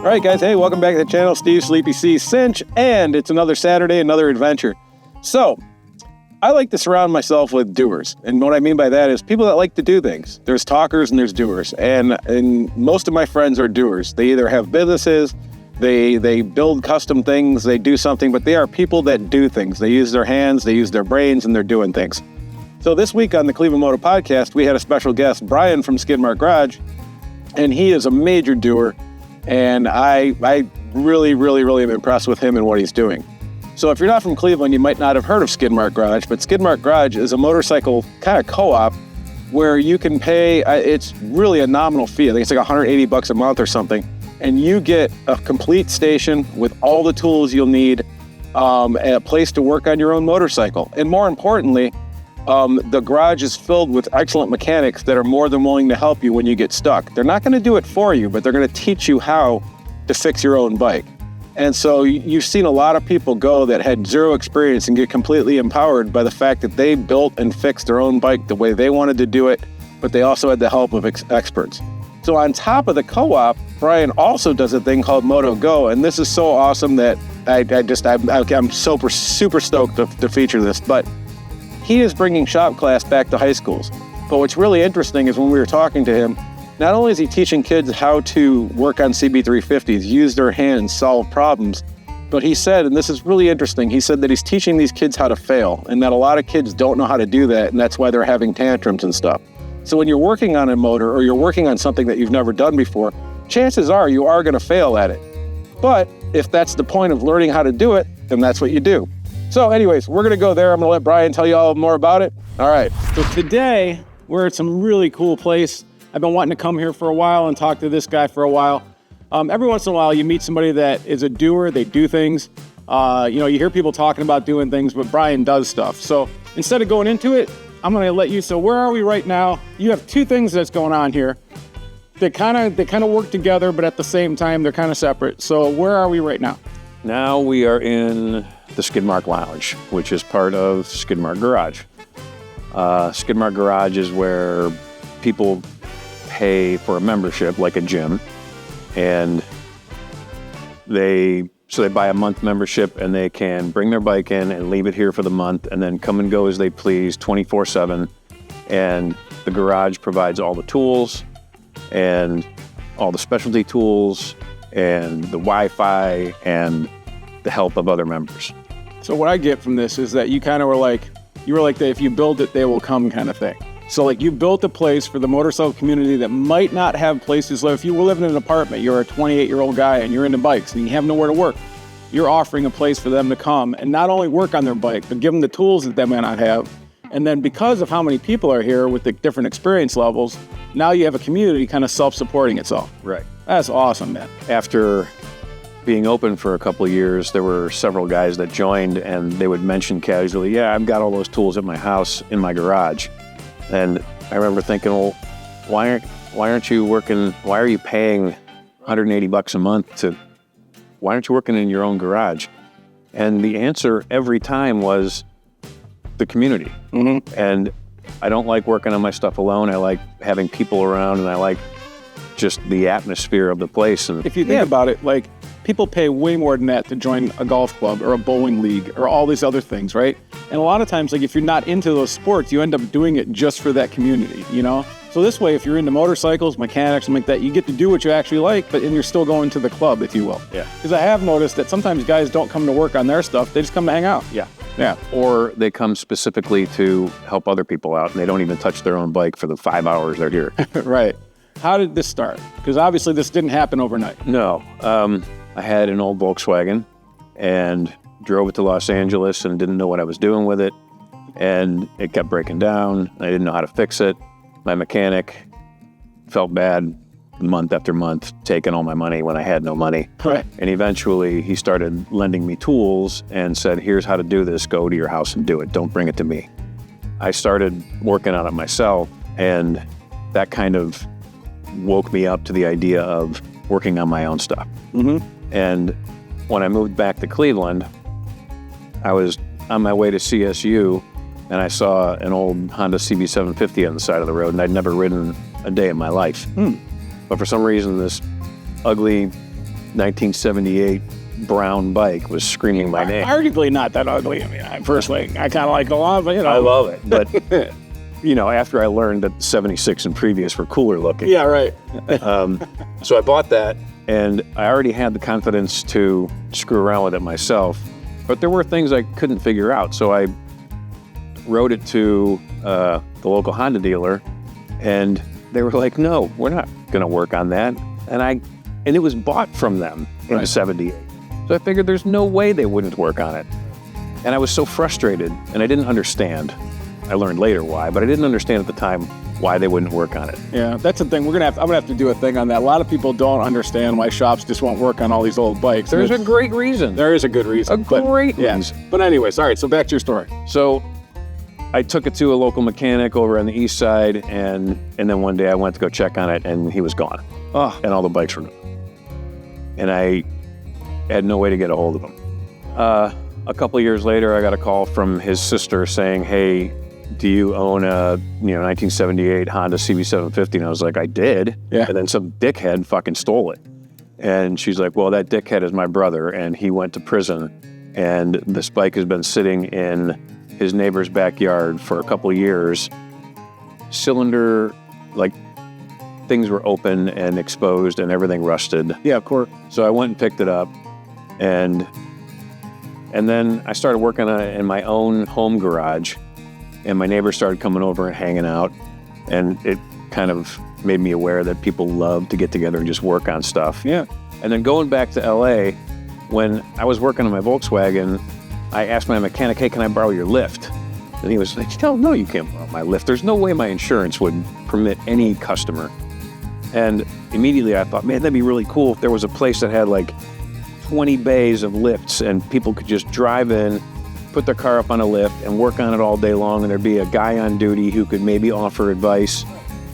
All right, guys. Hey, welcome back to the channel. Steve, Sleepy C, Cinch, and it's another Saturday, another adventure. So, I like to surround myself with doers. And what I mean by that is people that like to do things. There's talkers and there's doers. And most of my friends are doers. They either have businesses, they build custom things, they do something, but they are people that do things. They use their hands, they use their brains, and they're doing things. So this week on the Cleveland Moto Podcast, we had a special guest, Brian from Skidmark Garage, and he is a major doer. And I really am impressed with him and what he's doing. So if you're not from Cleveland, you might not have heard of Skidmark Garage, but Skidmark Garage is a motorcycle kind of co-op where you can pay, it's really a nominal fee. I think it's like $180 a month or something. And you get a complete station with all the tools you'll need, a place to work on your own motorcycle. And more importantly, the garage is filled with excellent mechanics that are more than willing to help you when you get stuck. They're not going to do it for you, but they're going to teach you how to fix your own bike. And so you've seen a lot of people go that had zero experience and get completely empowered by the fact that they built and fixed their own bike the way they wanted to do it, but they also had the help of experts. So on top of the co-op, Brian also does a thing called MotoGo, and this is so awesome that I'm super stoked to feature this. But he is bringing shop class back to high schools. But what's really interesting is when we were talking to him, not only is he teaching kids how to work on CB350s, use their hands, solve problems, but he said, and this is really interesting, he said that he's teaching these kids how to fail, and that a lot of kids don't know how to do that, and that's why they're having tantrums and stuff. So when you're working on a motor or you're working on something that you've never done before, chances are you are going to fail at it. But if that's the point of learning how to do it, then that's what you do. So anyways, we're going to go there. I'm going to let Brian tell you all more about it. All right. So today, we're at some really cool place. I've been wanting to come here for a while and talk to this guy for a while. Every once in a while, you meet somebody that is a doer. They do things. You hear people talking about doing things, but Brian does stuff. So instead of going into it, I'm going to let you. So where are we right now? You have two things that's going on here. They kind of work together, but at the same time, they're kind of separate. So where are we right now? Now we are in the Skidmark Lounge, which is part of Skidmark Garage. Skidmark Garage is where people pay for a membership, like a gym, and they buy a month membership, and they can bring their bike in and leave it here for the month, and then come and go as they please 24/7. And the garage provides all the tools and all the specialty tools and the Wi-Fi and the help of other members. So what I get from this is that you kind of were like that if you build it, they will come kind of thing. So like you built a place for the motorcycle community that might not have places. Like if you were living in an apartment, you're a 28-year-old guy and you're into bikes and you have nowhere to work, you're offering a place for them to come and not only work on their bike, but give them the tools that they may not have. And then because of how many people are here with the different experience levels, now you have a community kind of self-supporting itself. Right. That's awesome, man. After being open for a couple of years, there were several guys that joined, and they would mention casually, yeah, I've got all those tools at my house in my garage. And I remember thinking, well, why aren't you working, why are you paying $180 a month why aren't you working in your own garage? And the answer every time was the community. Mm-hmm. And I don't like working on my stuff alone. I like having people around, and I like just the atmosphere of the place. And if you think about it, like people pay way more than that to join a golf club or a bowling league or all these other things, right? And a lot of times, like if you're not into those sports, you end up doing it just for that community, you know? So this way, if you're into motorcycles, mechanics, something like that, you get to do what you actually like, and you're still going to the club, if you will. Yeah. Because I have noticed that sometimes guys don't come to work on their stuff, they just come to hang out. Yeah. Yeah. Or they come specifically to help other people out, and they don't even touch their own bike for the 5 hours they're here. Right. How did this start? Because obviously this didn't happen overnight. No. I had an old Volkswagen and drove it to Los Angeles and didn't know what I was doing with it. And it kept breaking down. I didn't know how to fix it. My mechanic felt bad month after month, taking all my money when I had no money. Right. And eventually he started lending me tools and said, here's how to do this. Go to your house and do it. Don't bring it to me. I started working on it myself, and that kind of woke me up to the idea of working on my own stuff. Mm-hmm. And when I moved back to Cleveland, I was on my way to CSU, and I saw an old Honda CB750 on the side of the road, and I'd never ridden a day in my life. But for some reason, this ugly 1978 brown bike was screaming my name. Arguably not that ugly. I mean, personally, I kind of like it a lot, but I love it. But, after I learned that the 76 and previous were cooler looking. Yeah, right. So I bought that, and I already had the confidence to screw around with it myself. But there were things I couldn't figure out. So I wrote it to the local Honda dealer, and they were like, no, we're not going to work on that. And it was bought from them in the 78. So I figured there's no way they wouldn't work on it. And I was so frustrated, and I didn't understand. I learned later why, but I didn't understand at the time why they wouldn't work on it. Yeah, that's the thing. I'm gonna have to do a thing on that. A lot of people don't understand why shops just won't work on all these old bikes. There's a great reason. There is a good reason. Great reason. But anyways, all right, so back to your story. So I took it to a local mechanic over on the east side, and then one day I went to go check on it, and he was gone. Oh. And all the bikes were gone. And I had no way to get a hold of him. A couple of years later, I got a call from his sister saying, hey, do you own a 1978 Honda CB750? And I was like, I did. Yeah. And then some dickhead fucking stole it. And she's like, well, that dickhead is my brother, and he went to prison. And this bike has been sitting in his neighbor's backyard for a couple of years. Cylinder, things were open and exposed and everything rusted. Yeah, of course. So I went and picked it up, and then I started working on it in my own home garage, and my neighbors started coming over and hanging out, and it kind of made me aware that people love to get together and just work on stuff. Yeah. And then going back to LA, when I was working on my Volkswagen, I asked my mechanic, hey, can I borrow your lift? And he was like, no, you can't borrow my lift. There's no way my insurance would permit any customer. And immediately I thought, man, that'd be really cool if there was a place that had 20 bays of lifts, and people could just drive in, put their car up on a lift, and work on it all day long, and there'd be a guy on duty who could maybe offer advice.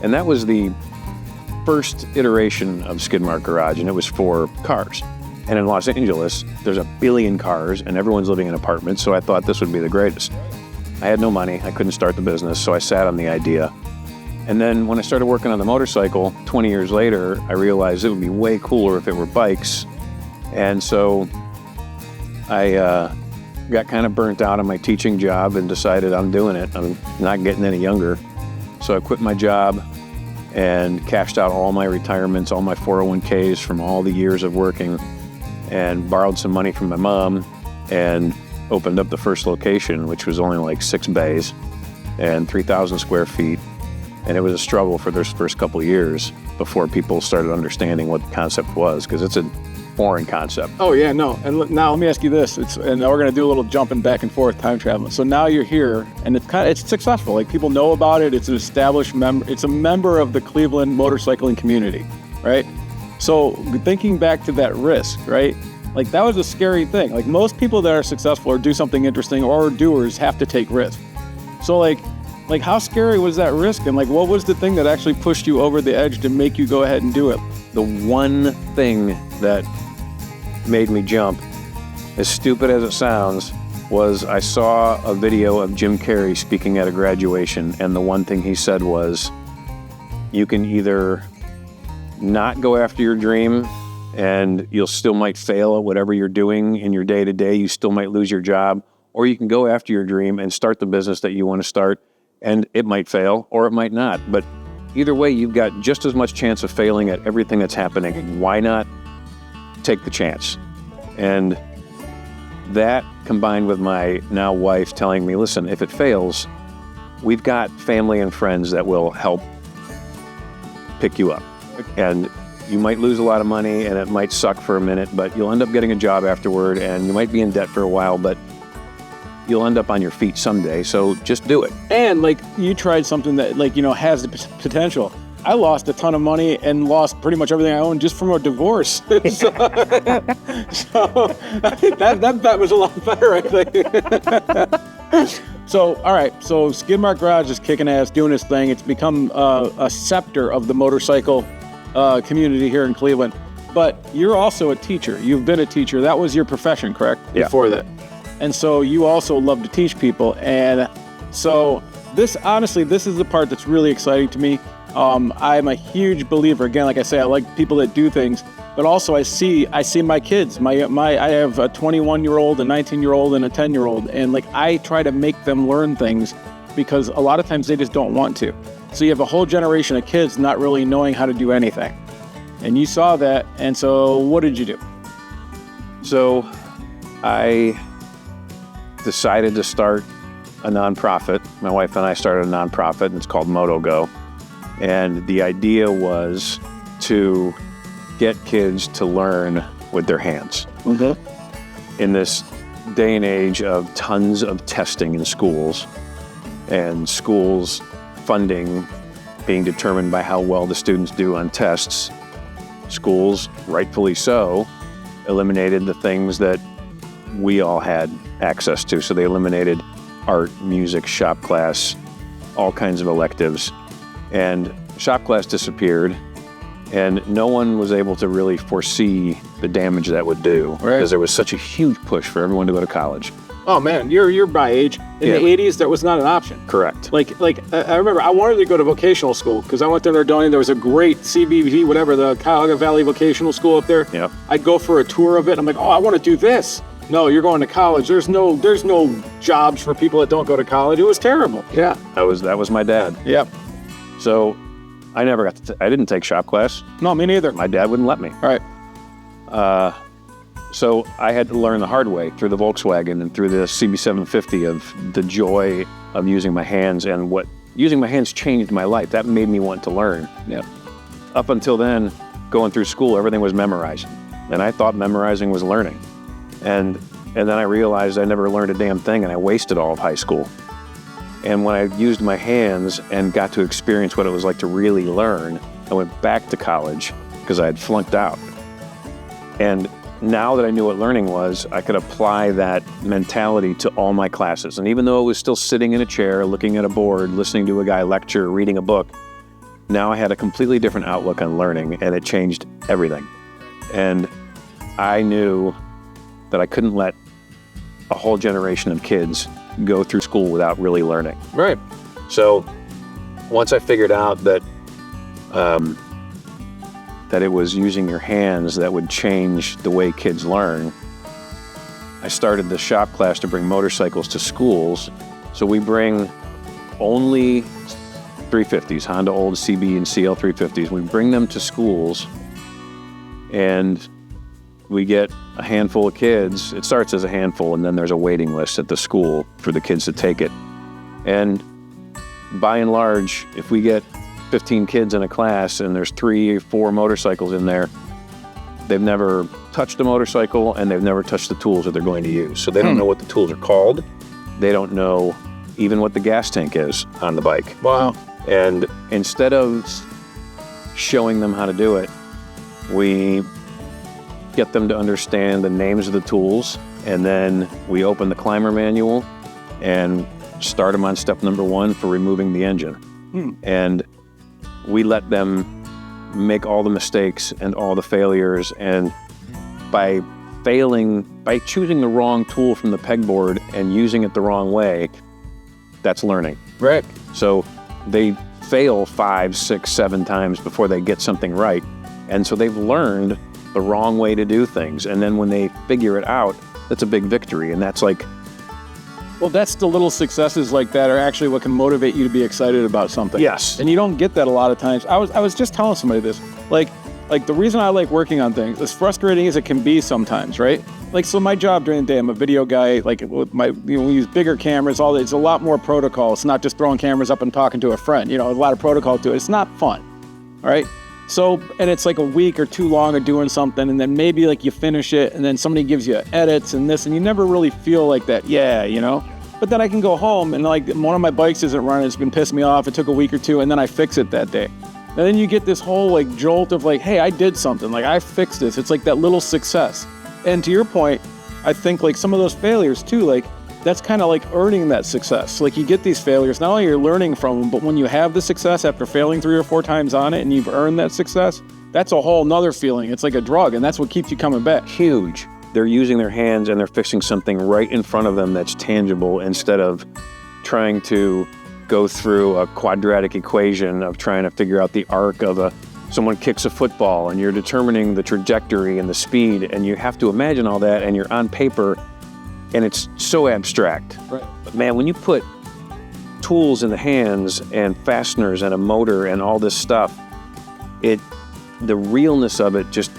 And that was the first iteration of Skidmark Garage, and it was for cars. And in Los Angeles, there's a billion cars, and everyone's living in apartments, so I thought this would be the greatest. I had no money. I couldn't start the business, so I sat on the idea. And then when I started working on the motorcycle 20 years later, I realized it would be way cooler if it were bikes. And so I got kind of burnt out on my teaching job and decided I'm doing it. I'm not getting any younger. So I quit my job and cashed out all my retirements, all my 401ks from all the years of working, and borrowed some money from my mom and opened up the first location, which was only 6 bays and 3,000 square feet. And it was a struggle for those first couple of years before people started understanding what the concept was, because it's a foreign concept. Oh, yeah, no. And now let me ask you this. And we're going to do a little jumping back and forth, time traveling. So now you're here, and it's successful. People know about it. It's an established member. It's a member of the Cleveland motorcycling community, right? So thinking back to that risk, right? That was a scary thing. Most people that are successful or do something interesting or doers have to take risks. So how scary was that risk? And what was the thing that actually pushed you over the edge to make you go ahead and do it? The one thing that made me jump, as stupid as it sounds, was I saw a video of Jim Carrey speaking at a graduation, and the one thing he said was, you can either not go after your dream and you'll still might fail at whatever you're doing in your day-to-day, you still might lose your job, or you can go after your dream and start the business that you want to start, and it might fail or it might not. But either way, you've got just as much chance of failing at everything that's happening. Why not take the chance? And that, combined with my now wife telling me, listen, if it fails, we've got family and friends that will help pick you up. And you might lose a lot of money and it might suck for a minute, but you'll end up getting a job afterward, and you might be in debt for a while, but you'll end up on your feet someday. So just do it. And you tried something that has the potential. I lost a ton of money and lost pretty much everything I owned just from a divorce. so I think that bet was a lot better, I think. So, all right. So Skidmark Garage is kicking ass, doing its thing. It's become a scepter of the motorcycle community here in Cleveland. But you're also a teacher. You've been a teacher. That was your profession, correct? Yeah. Before that. And so you also love to teach people. And so this is the part that's really exciting to me. I'm a huge believer. Again, like I say, I like people that do things. But also I see my kids. I have a 21-year-old, a 19-year-old, and a 10-year-old, and like I try to make them learn things because a lot of times they just don't want to. So you have a whole generation of kids not really knowing how to do anything. And you saw that, and so what did you do? So I decided to start a nonprofit. My wife and I started a nonprofit, and it's called MotoGo. And the idea was to get kids to learn with their hands. Mm-hmm. In this day and age of tons of testing in schools, and schools funding being determined by how well the students do on tests, schools, rightfully so, eliminated the things that we all had access to. So they eliminated art, music, shop class, all kinds of electives. And shop class disappeared, and no one was able to really foresee the damage that would do, because there was such a huge push for everyone to go to college. Oh man, you're my age. In the 80s, that was not an option. Correct. Like I remember I wanted to go to vocational school because I went there in Nordonia. There was a great CVV, whatever, the Cuyahoga Valley Vocational School up there. Yeah. I'd go for a tour of it. I'm like, oh, I want to do this. No, you're going to college. There's no jobs for people that don't go to college. It was terrible. Yeah. That was my dad. Yep. So I never got to, I didn't take shop class. No, me neither. My dad wouldn't let me. All right. So I had to learn the hard way through the Volkswagen and through the CB750 of the joy of using my hands, and what using my hands changed my life. That made me want to learn. Yeah. Up until then, going through school, everything was memorizing. And I thought memorizing was learning. And then I realized I never learned a damn thing, and I wasted all of high school. And when I used my hands and got to experience what it was like to really learn, I went back to college because I had flunked out. And now that I knew what learning was, I could apply that mentality to all my classes. And even though I was still sitting in a chair, looking at a board, listening to a guy lecture, reading a book, now I had a completely different outlook on learning, and it changed everything. And I knew that I couldn't let a whole generation of kids go through school without really learning. Right. So once I figured out that that it was using your hands that would change the way kids learn, I started the shop class to bring motorcycles to schools. So we bring only 350s, Honda old CB and CL 350s. We bring them to schools, and we get a handful of kids. It starts as a handful, and then there's a waiting list at the school for the kids to take it. And by and large, if we get 15 kids in a class and there's 3 or 4 motorcycles in there, they've never touched a motorcycle, and they've never touched the tools that they're going to use. So they don't know what the tools are called. They don't know even what the gas tank is on the bike. Wow. And instead of showing them how to do it, we get them to understand the names of the tools, and then we open the climber manual and start them on step number 1 for removing the engine. And we let them make all the mistakes and all the failures, and by choosing the wrong tool from the pegboard and using it the wrong way, that's learning. Right. So they fail 5, 6, 7 times before they get something right. And so they've learned the wrong way to do things. And then when they figure it out, that's a big victory. And that's like, well, that's the little successes like that are actually what can motivate you to be excited about something. yes. And you don't get that a lot of times. I was just telling somebody this. Like the reason I like working on things, as frustrating as it can be sometimes, right? Like, so my job during the day, I'm a video guy. Like, with we use bigger cameras. It's a lot more protocol. It's not just throwing cameras up and talking to a friend. A lot of protocol to it. It's not fun, all right? So, and it's like a week or too long of doing something, and then maybe like you finish it, and then somebody gives you edits and this, and you never really feel like that. But then I can go home, and like one of my bikes isn't running. It's been pissing me off. It took a week or two, and then I fix it that day. And then you get this whole like jolt of like, hey, I did something. Like, I fixed this. It's like that little success. And to your point, I think like some of those failures too, like that's kind of like earning that success. Like, you get these failures, not only you're learning from them, but when you have the success after failing 3 or 4 times on it and you've earned that success, that's a whole nother feeling. It's like a drug, and that's what keeps you coming back. Huge. They're using their hands and they're fixing something right in front of them that's tangible, instead of trying to go through a quadratic equation of trying to figure out the arc of a someone kicks a football and you're determining the trajectory and the speed, and you have to imagine all that, and you're on paper, and it's so abstract. Right. But man, when you put tools in the hands and fasteners and a motor and all this stuff, the realness of it just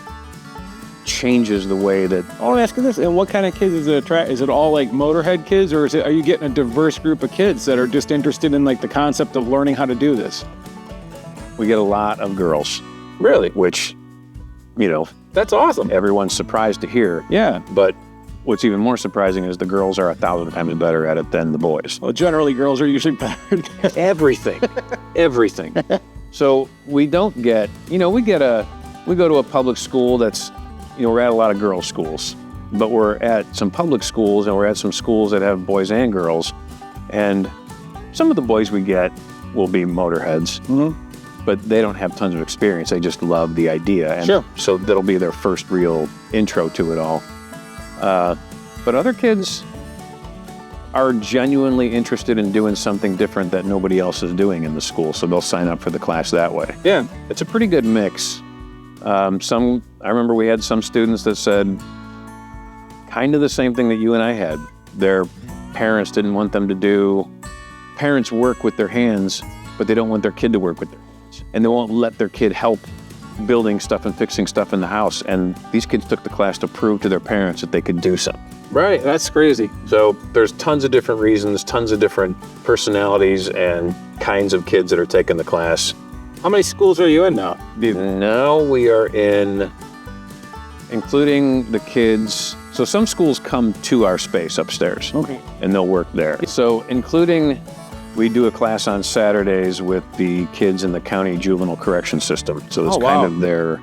changes the way that. I want to ask you this, and what kind of kids is it attract? Is it all like motorhead kids, or are you getting a diverse group of kids that are just interested in like the concept of learning how to do this? We get a lot of girls, Really? which, That's awesome. everyone's surprised to hear. Yeah. But what's even more surprising is the girls are 1,000 times better at it than the boys. Well, generally girls are usually better. Everything. So we don't get, we go to a public school that's, we're at a lot of girls' schools, but we're at some public schools and we're at some schools that have boys and girls. And some of the boys we get will be motorheads, but they don't have tons of experience. They just love the idea. And Sure. so that'll be their first real intro to it all. But other kids are genuinely interested in doing something different that nobody else is doing in the school, so they'll sign up for the class that way. Yeah. It's a pretty good mix. I remember we had some students that said kind of the same thing that you and I had. Their parents didn't want them to do. Parents work with their hands, but they don't want their kid to work with their hands. And they won't let their kid help building stuff and fixing stuff in the house. And these kids took the class to prove to their parents that they could do something. Right. That's crazy. So there's tons of different reasons, tons of different personalities and kinds of kids that are taking the class. How many schools are you in now? Now we are in, including the kids, so some schools come to our space upstairs. Okay. And they'll work there. So including, we do a class on Saturdays with the kids in the county juvenile correction system. So it's kind of their,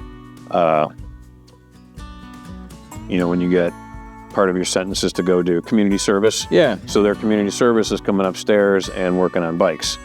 when you get part of your sentence is to go do community service. Yeah. So their community service is coming upstairs and working on bikes.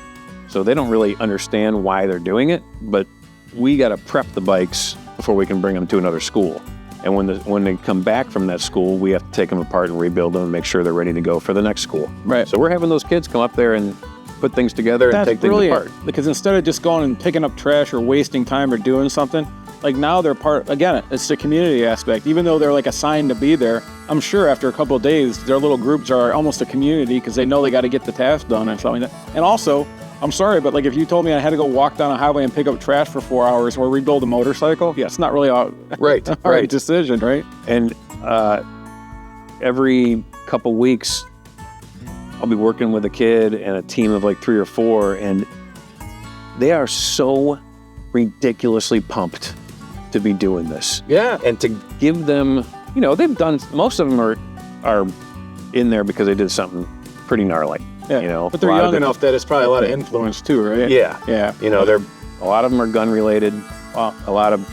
So they don't really understand why they're doing it, but we got to prep the bikes before we can bring them to another school. And when they come back from that school, we have to take them apart and rebuild them and make sure they're ready to go for the next school. Right. So we're having those kids come up there and put things together and take things apart. Because instead of just going and picking up trash or wasting time or doing something, like now they're part, again, it's the community aspect. Even though they're like assigned to be there, I'm sure after a couple of days, their little groups are almost a community because they know they got to get the task done and something like that. And also, I'm sorry, but like if you told me I had to go walk down a highway and pick up trash for 4 hours or rebuild a motorcycle, yeah, it's not really a right decision, right? And every couple weeks, I'll be working with a kid and a team of like 3 or 4, and they are so ridiculously pumped to be doing this. Yeah. And to give them, they've done, most of them are in there because they did something pretty gnarly. Yeah. But they're young enough that it's probably a lot of influence too, right? Yeah. Yeah. A lot of them are gun related, a lot of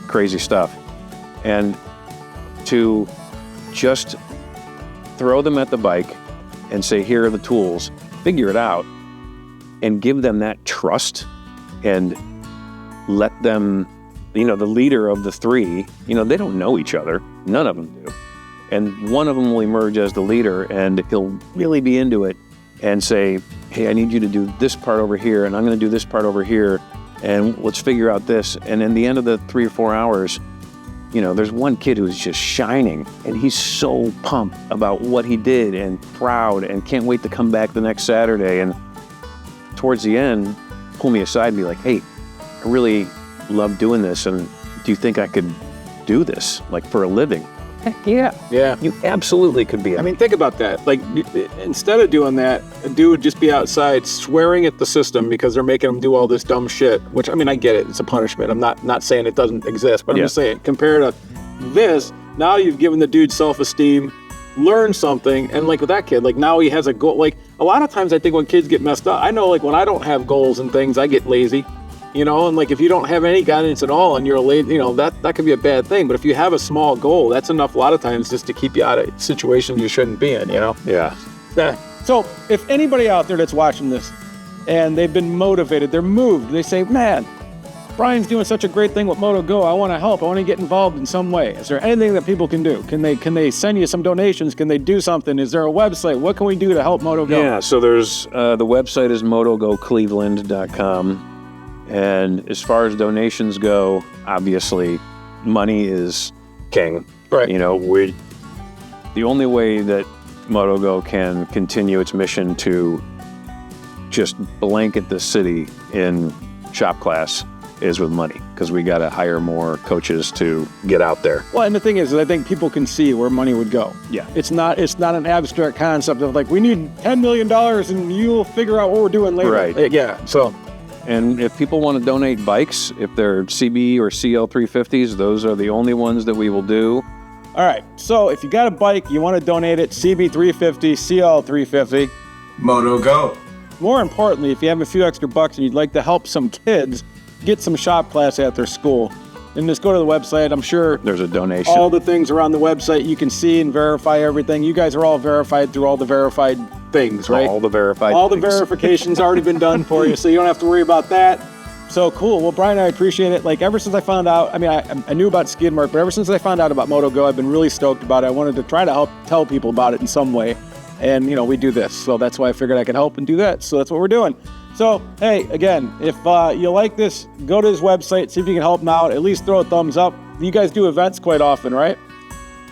crazy stuff. And to just throw them at the bike and say, here are the tools, figure it out, and give them that trust and let them, the leader of the 3, they don't know each other. None of them do. And one of them will emerge as the leader, and he'll really be into it and say, hey, I need you to do this part over here, and I'm going to do this part over here, and let's figure out this. And in the end of the 3 or 4 hours, there's one kid who's just shining, and he's so pumped about what he did and proud and can't wait to come back the next Saturday. And towards the end, pull me aside and be like, hey, I really love doing this, and do you think I could do this, like, for a living? Heck yeah. Yeah. You absolutely could be. I mean, think about that. Like, instead of doing that, a dude would just be outside swearing at the system because they're making him do all this dumb shit, which, I mean, I get it. It's a punishment. I'm not saying it doesn't exist, but I'm just saying, compared to this, now you've given the dude self-esteem, learn something, and like with that kid, like now he has a goal. Like, a lot of times I think when kids get messed up, I know like when I don't have goals and things, I get lazy. And like if you don't have any guidance at all and you're late, that could be a bad thing. But if you have a small goal, that's enough a lot of times just to keep you out of situations you shouldn't be in, Yeah. So if anybody out there that's watching this and they've been motivated, they're moved, they say, man, Brian's doing such a great thing with MotoGo. I want to help. I want to get involved in some way. Is there anything that people can do? Can they send you some donations? Can they do something? Is there a website? What can we do to help MotoGo? Yeah, so there's the website is motogocleveland.com. And as far as donations go, obviously, money is king. Right. You know, the only way that MotoGo can continue its mission to just blanket the city in shop class is with money, because we got to hire more coaches to get out there. Well, and the thing is, I think people can see where money would go. Yeah. It's not an abstract concept of like, we need $10 million and you'll figure out what we're doing later. Right. Yeah. So. And if people want to donate bikes, if they're CB or CL 350s, those are the only ones that we will do. All right. So if you got a bike, you want to donate it, CB 350, CL 350. MotoGo. More importantly, if you have a few extra bucks and you'd like to help some kids get some shop class at their school, then just go to the website. I'm sure There's a donation. all the things are on the website. You can see and verify everything. You guys are all verified through all the verified things, right? All the verified All the things. verification's already been done for you, so you don't have to worry about that. So cool. Well, Brian, I appreciate it. Like, ever since I found out, I mean, I knew about Skidmark, but ever since I found out about MotoGo, I've been really stoked about it. I wanted to try to help tell people about it in some way. And, you know, we do this. So that's why I figured I could help and do that. So that's what we're doing. So, hey, again, if you like this, go to his website, see if you can help him out. At least throw a thumbs up. You guys do events quite often, right?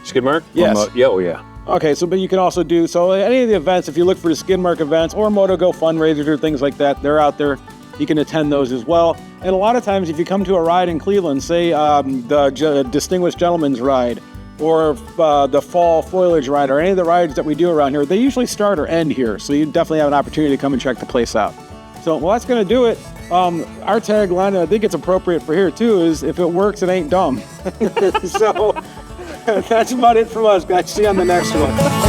Skidmark? Yes. Yeah, oh yeah. Okay, so but you can also do, so any of the events, if you look for the Skidmark events or MotoGo fundraisers or things like that, they're out there. You can attend those as well. And a lot of times if you come to a ride in Cleveland, say the Distinguished Gentleman's Ride or the Fall Foliage Ride or any of the rides that we do around here, they usually start or end here. So you definitely have an opportunity to come and check the place out. So, well, that's going to do it. Our tagline, and I think it's appropriate for here too, is if it works, it ain't dumb. So that's about it from us, guys. See you on the next one.